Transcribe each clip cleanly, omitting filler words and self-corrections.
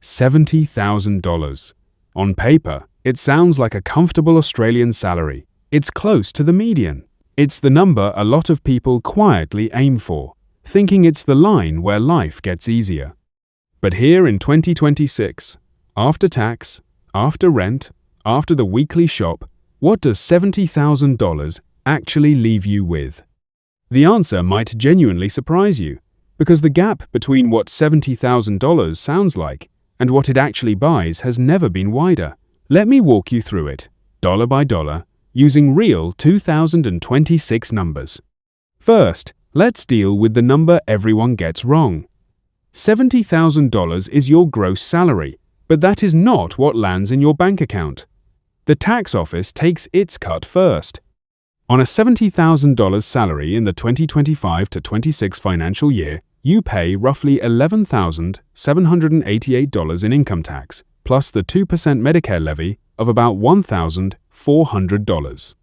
$70,000. On paper, it sounds like a comfortable Australian salary. It's close to the median. It's the number a lot of people quietly aim for, thinking it's the line where life gets easier. But here in 2026, after tax, after rent, after the weekly shop, what does $70,000 actually leave you with? The answer might genuinely surprise you, because the gap between what $70,000 sounds like and what it actually buys has never been wider. Let me walk you through it, dollar by dollar, using real 2026 numbers. First, let's deal with the number everyone gets wrong. $70,000 is your gross salary, but that is not what lands in your bank account. The tax office takes its cut first. On a $70,000 salary in the 2025 to 26 financial year, you pay roughly $11,788 in income tax, plus the 2% Medicare levy of about $1,400.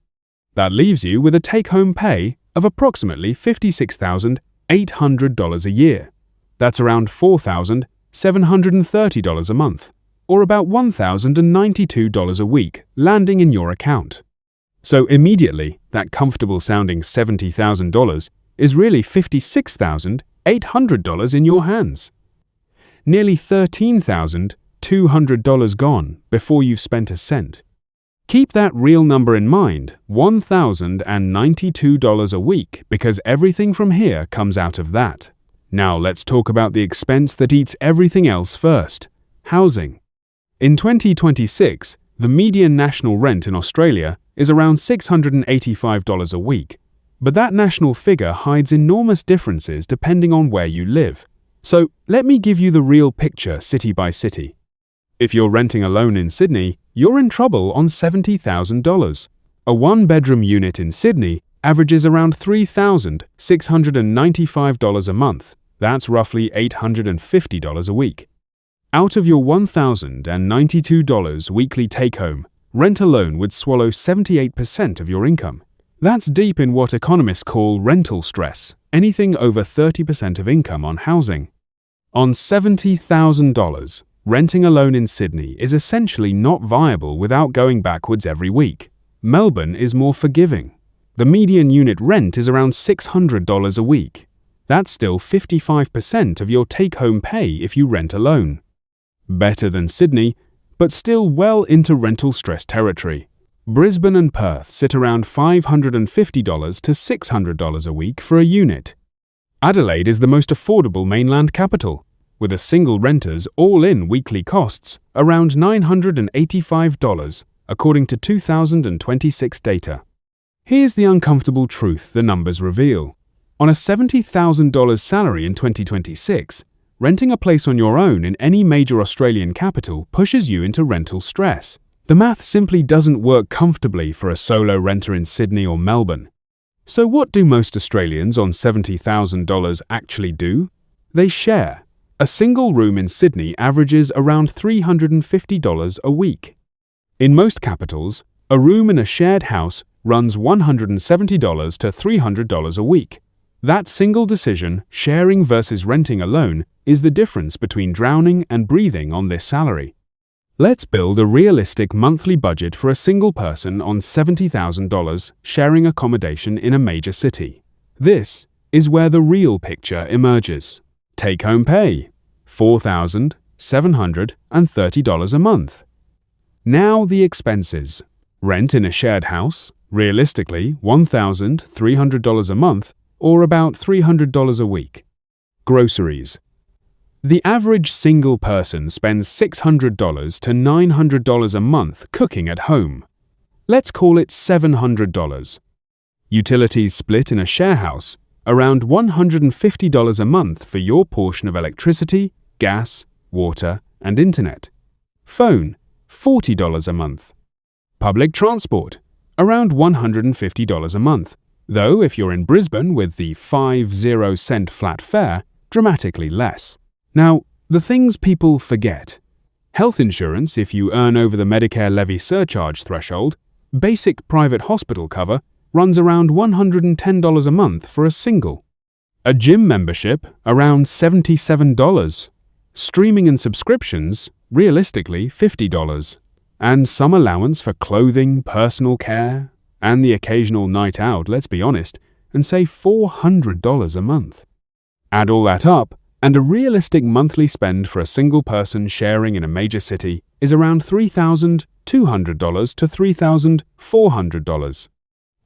That leaves you with a take-home pay of approximately $56,800 a year. That's around $4,730 a month, or about $1,092 a week landing in your account. So immediately, that comfortable-sounding $70,000 is really $56,800 in your hands. Nearly $13,200 gone before you've spent a cent. Keep that real number in mind, $1,092 a week, because everything from here comes out of that. Now let's talk about the expense that eats everything else first, housing. In 2026, the median national rent in Australia is around $685 a week, but that national figure hides enormous differences depending on where you live. So let me give you the real picture city by city. If you're renting alone in Sydney, you're in trouble on $70,000. A one-bedroom unit in Sydney averages around $3,695 a month. That's roughly $850 a week. Out of your $1,092 weekly take-home, rent alone would swallow 78% of your income. That's deep in what economists call rental stress, anything over 30% of income on housing. On $70,000, renting alone in Sydney is essentially not viable without going backwards every week. Melbourne is more forgiving. The median unit rent is around $600 a week. That's still 55% of your take-home pay if you rent alone. Better than Sydney, but still well into rental stress territory. Brisbane and Perth sit around $550 to $600 a week for a unit. Adelaide is the most affordable mainland capital, with a single renter's all-in weekly costs around $985, according to 2026 data. Here's the uncomfortable truth the numbers reveal. On a $70,000 salary in 2026, renting a place on your own in any major Australian capital pushes you into rental stress. The math simply doesn't work comfortably for a solo renter in Sydney or Melbourne. So what do most Australians on $70,000 actually do? They share. A single room in Sydney averages around $350 a week. In most capitals, a room in a shared house runs $170 to $300 a week. That single decision, sharing versus renting alone, is the difference between drowning and breathing on this salary. Let's build a realistic monthly budget for a single person on $70,000 sharing accommodation in a major city. This is where the real picture emerges. Take-home pay, $4,730 a month. Now the expenses. Rent in a shared house, realistically $1,300 a month, or about $300 a week. Groceries. The average single person spends $600 to $900 a month cooking at home. Let's call it $700. Utilities split in a share house, around $150 a month for your portion of electricity, gas, water, and internet. Phone, $40 a month. Public transport, around $150 a month, though if you're in Brisbane with the 50-cent flat fare, dramatically less. Now, the things people forget. Health insurance if you earn over the Medicare levy surcharge threshold, basic private hospital cover runs around $110 a month for a single. A gym membership, around $77. Streaming and subscriptions, realistically $50. And some allowance for clothing, personal care, and the occasional night out, let's be honest, and say $400 a month. Add all that up, and a realistic monthly spend for a single person sharing in a major city is around $3,200 to $3,400.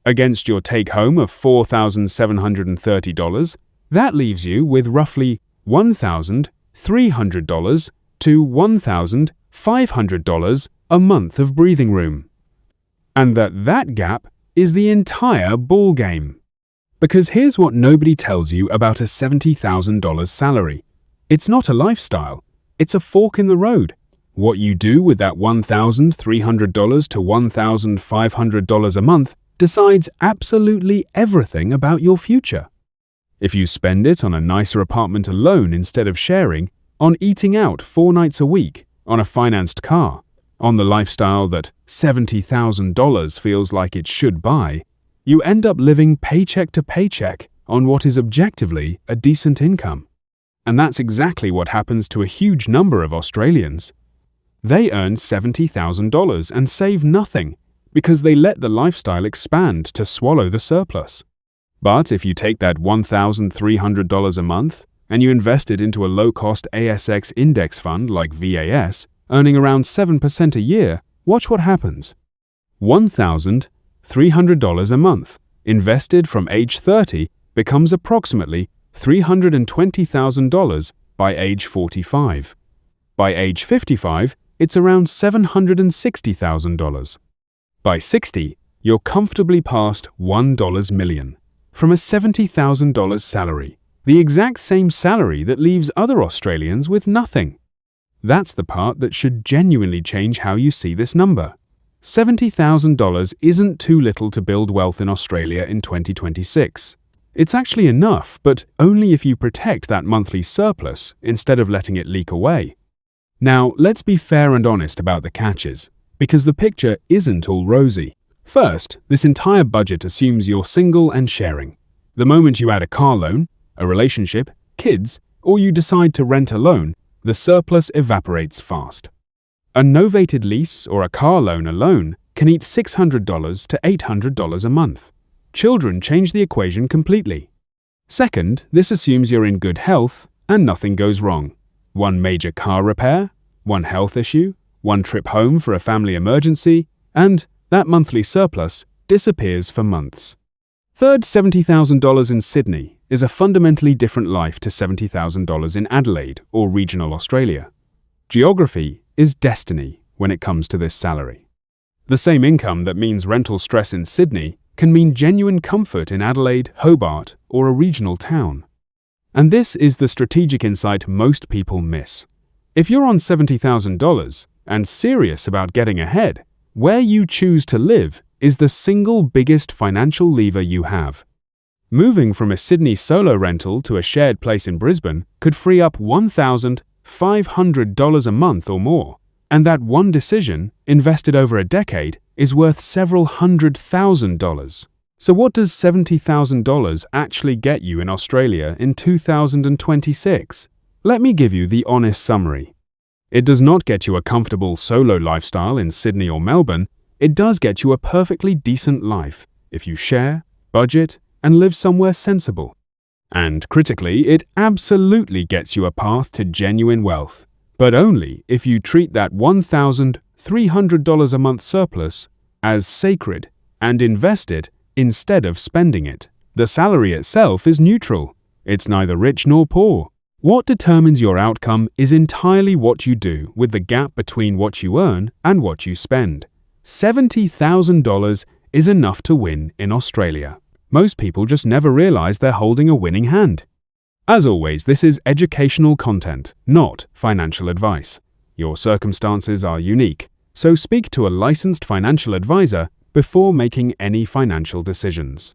Against your take-home of $4,730, that leaves you with roughly $1,300 to $1,500 a month of breathing room. And that gap is the entire ball game. Because here's what nobody tells you about a $70,000 salary. It's not a lifestyle. It's a fork in the road. What you do with that $1,300 to $1,500 a month decides absolutely everything about your future. If you spend it on a nicer apartment alone instead of sharing, on eating out 4 nights a week, on a financed car, on the lifestyle that $70,000 feels like it should buy, you end up living paycheck to paycheck on what is objectively a decent income. And that's exactly what happens to a huge number of Australians. They earn $70,000 and save nothing because they let the lifestyle expand to swallow the surplus. But if you take that $1,300 a month and you invest it into a low-cost ASX index fund like VAS, earning around 7% a year, watch what happens. $1,300 a month, invested from age 30, becomes approximately $320,000 by age 45. By age 55, it's around $760,000. By 60, you're comfortably past $1 million from a $70,000 salary, the exact same salary that leaves other Australians with nothing. That's the part that should genuinely change how you see this number. $70,000 isn't too little to build wealth in Australia in 2026. It's actually enough, but only if you protect that monthly surplus instead of letting it leak away. Now, let's be fair and honest about the catches, because the picture isn't all rosy. First, this entire budget assumes you're single and sharing. The moment you add a car loan, a relationship, kids, or you decide to rent alone, the surplus evaporates fast. A novated lease or a car loan alone can eat $600 to $800 a month. Children change the equation completely. Second, this assumes you're in good health and nothing goes wrong. One major car repair, one health issue, one trip home for a family emergency, and that monthly surplus disappears for months. Third, $70,000 in Sydney is a fundamentally different life to $70,000 in Adelaide or regional Australia. Geography is destiny when it comes to this salary. The same income that means rental stress in Sydney can mean genuine comfort in Adelaide, Hobart, or a regional town. And this is the strategic insight most people miss. If you're on $70,000 and serious about getting ahead, where you choose to live is the single biggest financial lever you have. Moving from a Sydney solo rental to a shared place in Brisbane could free up $1,500 a month or more, and that one decision, invested over a decade, is worth several $100,000. So what does $70,000 actually get you in Australia in 2026? Let me give you the honest summary. It does not get you a comfortable solo lifestyle in Sydney or Melbourne. It does get you a perfectly decent life if you share, budget, and live somewhere sensible. And critically, it absolutely gets you a path to genuine wealth, but only if you treat that $1,300 a month surplus as sacred and invest it instead of spending it. The salary itself is neutral. It's neither rich nor poor. What determines your outcome is entirely what you do with the gap between what you earn and what you spend. $70,000 is enough to win in Australia. Most people just never realize they're holding a winning hand. As always, this is educational content, not financial advice. Your circumstances are unique, so speak to a licensed financial advisor before making any financial decisions.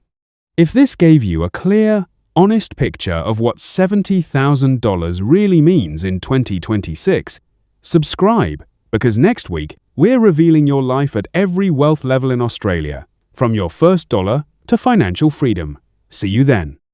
If this gave you a clear, honest picture of what $70,000 really means in 2026, subscribe, because next week we're revealing your life at every wealth level in Australia, from your first dollar to financial freedom. See you then.